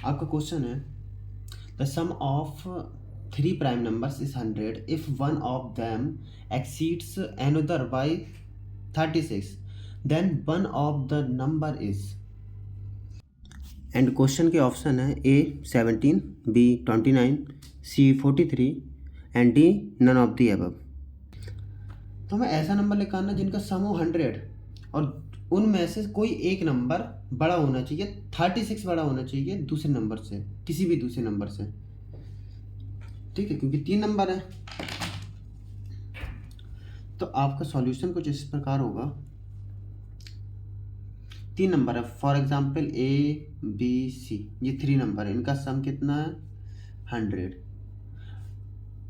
आपका क्वेश्चन है the sum of 3 prime numbers is 100 if one of them exceeds another by 36 then one of the number is. And question के option है A 17, B 29, C 43 and D none of the above. तो हमें ऐसा number निकालना जिनका सम हो 100 और उनमें से कोई एक नंबर बड़ा होना चाहिए, 36 बड़ा होना चाहिए दूसरे नंबर से, किसी भी दूसरे नंबर से। ठीक है, क्योंकि 3 नंबर है। तो आपका सॉल्यूशन कुछ इस प्रकार होगा। 3 नंबर है, for example A B C, ये 3 नंबर है, इनका सम कितना है 100।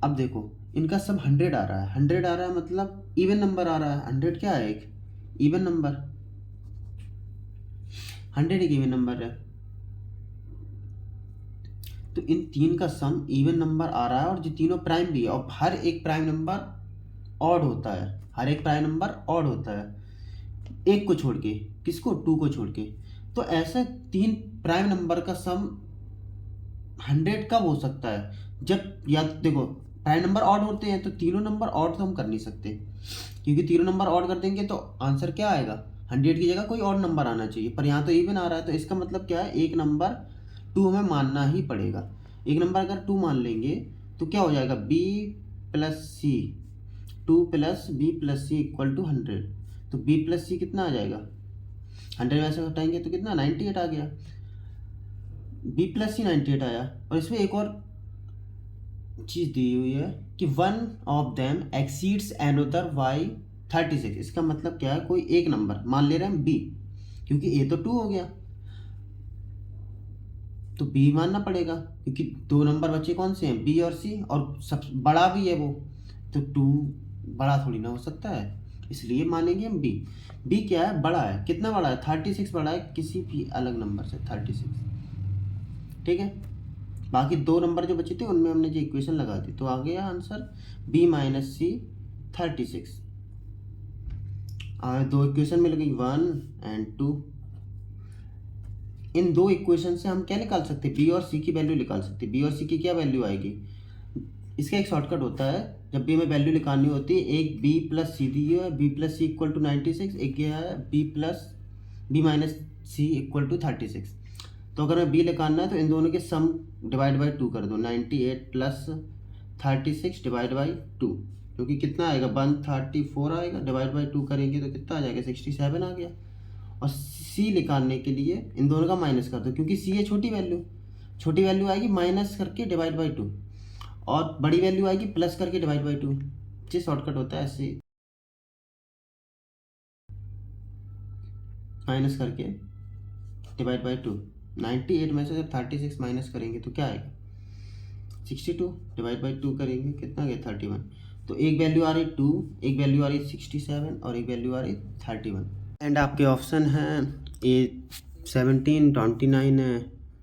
अब देखो इनका सम 100 आ रहा है, 100 आ रहा है मतलब इवन नंबर आ रहा है। 100 क्या है? एक इवन नंबर। 100 एक इवन नंबर है, तो इन 3 का सम इवन नंबर आ रहा है और जो तीनों प्राइम भी है, और हर एक प्राइम नंबर ऑड होता है, हर एक प्राइम नंबर ऑड होता है एक को छोड़ के। किसको? 2 को छोड़ के। तो ऐसे 3 प्राइम नंबर का सम 100 कब हो सकता है? जब, या देखो प्राइम नंबर ऑड होते हैं तो तीनों नंबर ऑड तो हम कर नहीं सकते, क्योंकि तीनों नंबर ऑड कर देंगे तो आंसर क्या आएगा? 100 की जगह कोई और नंबर आना चाहिए, पर यहाँ तो इवन आ रहा है, तो इसका मतलब क्या है? एक नंबर 2 हमें मानना ही पड़ेगा। एक नंबर अगर 2 मान लेंगे तो क्या हो जाएगा? b plus C, 2 plus B plus C equal to 100। तो b प्लस सी कितना आ जाएगा? 100 में से हटाएंगे तो कितना? 98 आ गया। b प्लस सी 98 आया। और इसमें एक और चीज़ दी हुई है कि one of them exceeds another by 36। इसका मतलब क्या है? कोई एक नंबर मान ले रहे हैं b, क्योंकि a तो 2 हो गया तो b मानना पड़ेगा, क्योंकि 2 नंबर बचे कौन से हैं? b और c, और सब बड़ा भी है वो, तो 2 बड़ा थोड़ी ना हो सकता है, इसलिए मानेंगे हम b। b क्या है? बड़ा है। कितना बड़ा है? 36 बड़ा है किसी भी अलग नंबर से, 36। ठीक है, बाकी 2 नंबर जो बचे थे उनमें हमने जो इक्वेशन लगा दी, तो आ गया आंसर b माइनस सी 36। और 2 इक्वेशन मिल गई 1 एंड 2। इन 2 इक्वेशन से हम क्या निकाल सकते हैं? बी और सी की वैल्यू निकाल सकते हैं। बी और सी की क्या वैल्यू आएगी? इसका एक शॉर्टकट होता है, जब भी हमें वैल्यू निकालनी होती है, एक बी प्लस सी दी है, B plus C equal to 96, एक क्या है? B minus C equal to 36। तो अगर हमें बी निकालना है तो इन दोनों के सम डिवाइड बाई 2 कर दो, 98 प्लस 36 डिवाइड बाई 2, क्योंकि कितना आएगा? 134 आएगा, डिवाइड बाई 2 करेंगे तो कितना आ जाएगा? 67 आ गया। और सी निकालने के लिए इन दोनों का माइनस कर दो, क्योंकि सी है छोटी वैल्यू आएगी माइनस करके डिवाइड बाई 2, और बड़ी वैल्यू आएगी प्लस करके डिवाइड बाई 2। ये शॉर्टकट होता है, ऐसे माइनस करके डिवाइड बाई 2। 98 में से जब 36 माइनस करेंगे तो क्या आएगा? 62, डिवाइड बाई 2 करेंगे कितना गया? 31। तो एक वैल्यू आ रही 2, एक वैल्यू आ रही 67 और एक वैल्यू आ रही 31। एंड आपके ऑप्शन हैं ए 17, 29 है,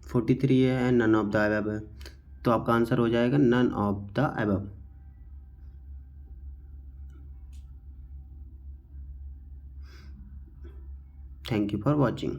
43 है and none of the above है। तो आपका आंसर हो जाएगा none of the above. Thank you for watching.